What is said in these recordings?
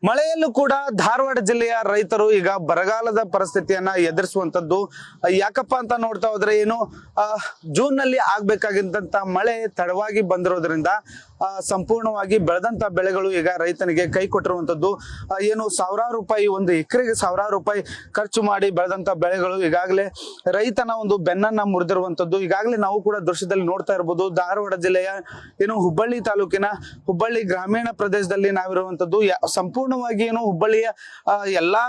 ಮಳೆಯಲ್ಲೂ ಕೂಡ ಧಾರವಾಡ ಜಿಲ್ಲೆಯ ರೈತರು ಈಗ ಬರಗಾಲದ ಪರಿಸ್ಥಿತಿಯನ್ನ ಎದುರಿಸುವಂತದ್ದು ಯಾಕಪ್ಪ ಅಂತ ನೋಡ್ತಾ ಹೋದ್ರೆ ಏನು ಜೂನ್ ನಲ್ಲಿ ಆಗ್ಬೇಕಾಗಿದ್ದಂತ ಮಳೆ ತಡವಾಗಿ ಬಂದಿರೋದ್ರಿಂದ ಸಂಪೂರ್ಣವಾಗಿ ಬೆಳೆದಂತ ಬೆಳೆಗಳು ಈಗ ರೈತನಿಗೆ ಕೈ ಕೊಟ್ಟಿರುವಂತದ್ದು ಏನು ಸಾವಿರಾರು ರೂಪಾಯಿ ಒಂದು ಎಕರೆಗೆ ಸಾವಿರಾರು ರೂಪಾಯಿ ಖರ್ಚು ಮಾಡಿ ಬೆಳೆದಂತ ಬೆಳೆಗಳು ಈಗಾಗಲೇ ರೈತನ ಒಂದು ಬೆನ್ನನ್ನ ಮುರಿದಿರುವಂತದ್ದು ಈಗಾಗಲೇ ನಾವು ಕೂಡ ದೃಶ್ಯದಲ್ಲಿ ನೋಡ್ತಾ ಇರಬಹುದು. ಧಾರವಾಡ ಜಿಲ್ಲೆಯ ಏನು ಹುಬ್ಬಳ್ಳಿ ತಾಲೂಕಿನ ಹುಬ್ಬಳ್ಳಿ ಗ್ರಾಮೀಣ ಪ್ರದೇಶದಲ್ಲಿ ನಾವಿರುವಂತದ್ದು ಸಂಪೂರ್ಣವಾಗಿ ಏನು ಹುಬ್ಬಳ್ಳಿಯ ಎಲ್ಲಾ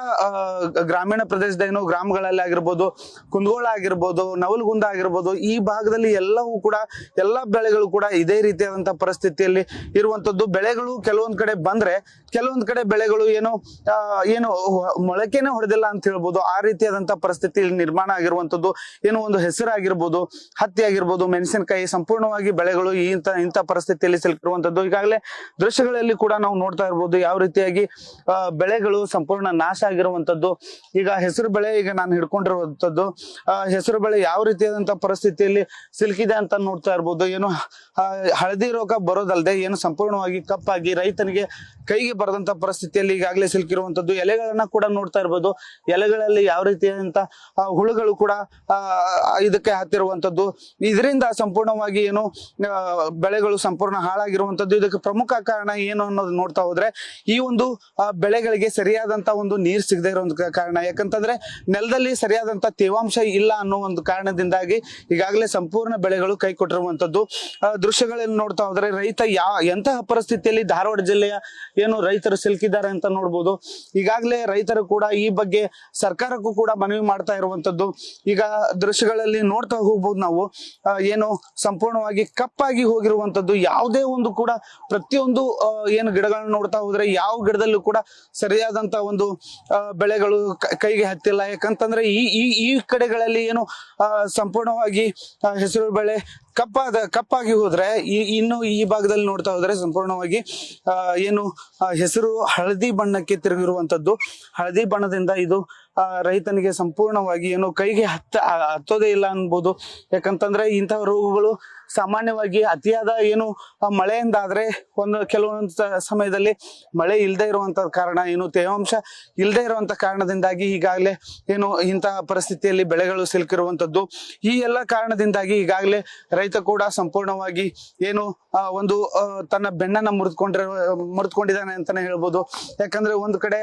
ಗ್ರಾಮೀಣ ಪ್ರದೇಶದ ಏನು ಗ್ರಾಮಗಳಲ್ಲಿ ಆಗಿರ್ಬೋದು, ಕುಂದಗೋಳ ಆಗಿರ್ಬೋದು, ನವಲಗುಂದ ಆಗಿರ್ಬೋದು, ಈ ಭಾಗದಲ್ಲಿ ಎಲ್ಲವೂ ಕೂಡ ಎಲ್ಲಾ ಬೆಳೆಗಳು ಕೂಡ ಇದೇ ರೀತಿಯಾದಂತಹ ಪರಿಸ್ಥಿತಿಯಲ್ಲಿ ಇರುವಂತದ್ದು. ಬೆಳೆಗಳು ಕೆಲವೊಂದ್ ಕಡೆ ಬಂದ್ರೆ ಕೆಲವೊಂದ್ ಕಡೆ ಬೆಳೆಗಳು ಏನು ಮೊಳಕೆನೆ ಹೊಡೆದಿಲ್ಲ ಅಂತ ಹೇಳ್ಬೋದು. ಆ ರೀತಿಯಾದಂತಹ ಪರಿಸ್ಥಿತಿ ನಿರ್ಮಾಣ ಆಗಿರುವಂತದ್ದು. ಏನು ಒಂದು ಹೆಸರಾಗಿರ್ಬೋದು, ಹತ್ತಿ ಆಗಿರ್ಬೋದು, ಮೆಣಸಿನಕಾಯಿ, ಸಂಪೂರ್ಣವಾಗಿ ಬೆಳೆಗಳು ಇಂಥ ಪರಿಸ್ಥಿತಿಯಲ್ಲಿ ಸಿಲುಕಿರುವಂತದ್ದು. ಈಗಾಗಲೇ ದೃಶ್ಯಗಳಲ್ಲಿ ಕೂಡ ನಾವು ನೋಡ್ತಾ ಇರ್ಬೋದು ಯಾವ ರೀತಿಯಾಗಿ ಬೆಳೆಗಳು ಸಂಪೂರ್ಣ ನಾಶ ಆಗಿರುವಂತದ್ದು. ಈಗ ಹೆಸರು ಬೆಳೆ ಈಗ ನಾನು ಹಿಡ್ಕೊಂಡಿರುವಂತದ್ದು ಹೆಸರು ಬೆಳೆ ಯಾವ ರೀತಿಯಾದಂತಹ ಪರಿಸ್ಥಿತಿಯಲ್ಲಿ ಸಿಲುಕಿದೆ ಅಂತ ನೋಡ್ತಾ ಇರ್ಬೋದು. ಏನು ಹಳದಿ ರೋಗ ಬರೋದಲ್ಲದೆ ಏನು ಸಂಪೂರ್ಣವಾಗಿ ಕಪ್ಪಾಗಿ ರೈತನಿಗೆ ಕೈಗೆ ಬರದಂತ ಪರಿಸ್ಥಿತಿಯಲ್ಲಿ ಈಗಾಗಲೇ ಸಿಲುಕಿರುವಂತದ್ದು. ಎಲೆಗಳನ್ನ ಕೂಡ ನೋಡ್ತಾ ಇರ್ಬೋದು, ಎಲೆಗಳಲ್ಲಿ ಯಾವ ರೀತಿಯಾದಂತ ಹುಳುಗಳು ಕೂಡ ಇದಕ್ಕೆ ಹತ್ತಿರುವಂತದ್ದು. ಇದರಿಂದ ಸಂಪೂರ್ಣವಾಗಿ ಏನು ಬೆಳೆಗಳು ಸಂಪೂರ್ಣ ಹಾಳಾಗಿರುವಂತದ್ದು. ಇದಕ್ಕೆ ಪ್ರಮುಖ ಕಾರಣ ಏನು ಅನ್ನೋದು ನೋಡ್ತಾ ಹೋದ್ರೆ ಈ ಒಂದು ಬೆಳೆಗಳಿಗೆ ಸರಿಯಾದಂತ ಒಂದು ನೀರು ಸಿಗದೆ ಇರೋ ಕಾರಣ. ಯಾಕಂತಂದ್ರೆ ನೆಲದಲ್ಲಿ ಸರಿಯಾದಂತ ತೇವಾಂಶ ಇಲ್ಲ ಅನ್ನೋ ಒಂದು ಕಾರಣದಿಂದಾಗಿ ಈಗಾಗಲೇ ಸಂಪೂರ್ಣ ಬೆಳೆಗಳು ಕೈ ಕೊಟ್ಟಿರುವಂತದ್ದು. ದೃಶ್ಯಗಳಲ್ಲಿ ನೋಡ್ತಾ ಹೋದ್ರೆ ರೈತ ಎಂತಹ ಪರಿಸ್ಥಿತಿಯಲ್ಲಿ ಧಾರವಾಡ ಜಿಲ್ಲೆಯ ಏನು ರೈತರು ಸಿಲುಕಿದ್ದಾರೆ ಅಂತ ನೋಡ್ಬೋದು. ಈಗಾಗಲೇ ರೈತರು ಕೂಡ ಈ ಬಗ್ಗೆ ಸರ್ಕಾರಕ್ಕೂ ಕೂಡ ಮನವಿ ಮಾಡ್ತಾ ಇರುವಂತದ್ದು. ಈಗ ದೃಶ್ಯಗಳಲ್ಲಿ ನೋಡ್ತಾ ಹೋಗ್ಬೋದು ನಾವು ಏನು ಸಂಪೂರ್ಣವಾಗಿ ಕಪ್ಪಾಗಿ ಹೋಗಿರುವಂತದ್ದು. ಯಾವುದೇ ಒಂದು ಕೂಡ ಪ್ರತಿಯೊಂದು ಏನು ಗಿಡಗಳನ್ನ ನೋಡ್ತಾ ಹೋದ್ರೆ ಯಾವ ಗಿಡದಲ್ಲೂ ಕೂಡ ಸರಿಯಾದಂತ ಒಂದು ಬೆಳೆಗಳು ಕೈಗೆ ಹತ್ತಿಲ್ಲ. ಯಾಕಂತಂದ್ರೆ ಈ ಕಡೆಗಳಲ್ಲಿ ಏನು ಸಂಪೂರ್ಣವಾಗಿ ಹೆಸರು ಬೆಳೆ ಕಪ್ಪಾಗಿ ಹೋದ್ರೆ ಇನ್ನು ಈ ಭಾಗದಲ್ಲಿ ನೋಡ್ತಾ ಹೋದ್ರೆ ಸಂಪೂರ್ಣವಾಗಿ ಏನು ಹೆಸರು ಹಳದಿ ಬಣ್ಣಕ್ಕೆ ತಿರುಗಿರುವಂತದ್ದು. ಹಳದಿ ಬಣ್ಣದಿಂದ ಇದು ರೈತನಿಗೆ ಸಂಪೂರ್ಣವಾಗಿ ಏನು ಕೈಗೆ ಹತ್ತೋದೇ ಇಲ್ಲ ಅನ್ಬೋದು. ಯಾಕಂತಂದ್ರೆ ಇಂತಹ ರೋಗಗಳು ಸಾಮಾನ್ಯವಾಗಿ ಅತಿಯಾದ ಏನು ಮಳೆಯಿಂದ ಆದ್ರೆ ಕೆಲವೊಂದು ಸಮಯದಲ್ಲಿ ಮಳೆ ಇಲ್ಲದೆ ಇರುವಂತ ಕಾರಣ, ಏನು ತೇವಾಂಶ ಇಲ್ಲದೆ ಇರುವಂತ ಕಾರಣದಿಂದಾಗಿ ಈಗಾಗಲೇ ಏನು ಇಂತಹ ಪರಿಸ್ಥಿತಿಯಲ್ಲಿ ಬೆಳೆಗಳು ಸಿಲುಕಿರುವಂತದ್ದು. ಈ ಎಲ್ಲ ಕಾರಣದಿಂದಾಗಿ ಈಗಾಗಲೇ ರೈತ ಕೂಡ ಸಂಪೂರ್ಣವಾಗಿ ಏನು ಒಂದು ತನ್ನ ಬೆನ್ನನ್ನ ಮುರಿದುಕೊಂಡಿದ್ದಾನೆ ಅಂತಾನೆ ಹೇಳ್ಬೋದು. ಯಾಕಂದ್ರೆ ಒಂದು ಕಡೆ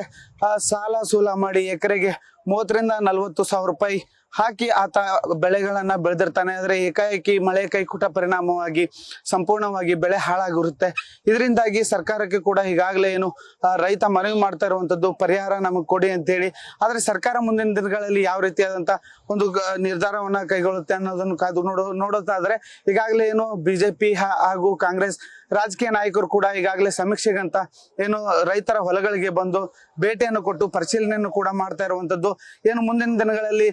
ಸಾಲ ಸೂಲ ಮಾಡಿ ಎಕರೆಗೆ 30,000 ರಿಂದ 40,000 ರೂಪಾಯಿ ಹಾಕಿ ಆತ ಬೆಳೆಗಳನ್ನ ಬೆಳೆದಿರ್ತಾನೆ. ಆದ್ರೆ ಏಕಾಏಕಿ ಮಳೆ ಕೈಕೊಟ್ಟ ಪರಿಣಾಮವಾಗಿ ಸಂಪೂರ್ಣವಾಗಿ ಬೆಳೆ ಹಾಳಾಗಿರುತ್ತೆ. ಇದರಿಂದಾಗಿ ಸರ್ಕಾರಕ್ಕೆ ಕೂಡ ಈಗಾಗಲೇ ಏನು ರೈತ ಮನವಿ ಮಾಡ್ತಾ ಇರುವಂತದ್ದು ಪರಿಹಾರ ನಮಗ್ ಕೊಡಿ ಅಂತ ಹೇಳಿ. ಆದ್ರೆ ಸರ್ಕಾರ ಮುಂದಿನ ದಿನಗಳಲ್ಲಿ ಯಾವ ರೀತಿಯಾದಂತ ಒಂದು ನಿರ್ಧಾರವನ್ನ ಕೈಗೊಳ್ಳುತ್ತೆ ಅನ್ನೋದನ್ನು ಕಾದು ನೋಡೋದಾದ್ರೆ ಈಗಾಗಲೇ ಏನು ಬಿಜೆಪಿ ಹಾಗೂ ಕಾಂಗ್ರೆಸ್ ರಾಜಕೀಯ ನಾಯಕರು ಕೂಡ ಈಗಾಗಲೇ ಸಮೀಕ್ಷೆಗಂತ ಏನು ರೈತರ ಹೊಲಗಳಿಗೆ ಬಂದು ಭೇಟಿಯನ್ನು ಕೊಟ್ಟು ಪರಿಶೀಲನೆಯನ್ನು ಕೂಡ ಮಾಡ್ತಾ ಇರುವಂತದ್ದು. ಏನು ಮುಂದಿನ ದಿನಗಳಲ್ಲಿ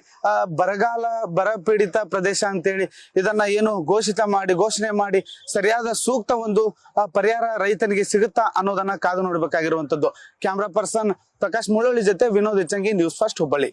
ಬರ ಪೀಡಿತ ಪ್ರದೇಶ ಅಂತೇಳಿ ಇದನ್ನ ಏನು ಘೋಷಣೆ ಮಾಡಿ ಸರಿಯಾದ ಸೂಕ್ತ ಒಂದು ಪರಿಹಾರ ರೈತನಿಗೆ ಸಿಗುತ್ತಾ ಅನ್ನೋದನ್ನ ಕಾದು ನೋಡ್ಬೇಕಾಗಿರುವಂತದ್ದು. ಕ್ಯಾಮ್ರಾ ಪರ್ಸನ್ ಪ್ರಕಾಶ್ ಮುಳ್ಳೊಳ್ಳಿ ಜೊತೆ ವಿನೋದ್ ಇಚ್ಚಂಗಿ, ನ್ಯೂಸ್ ಫಸ್ಟ್ ಹುಬ್ಬಳ್ಳಿ.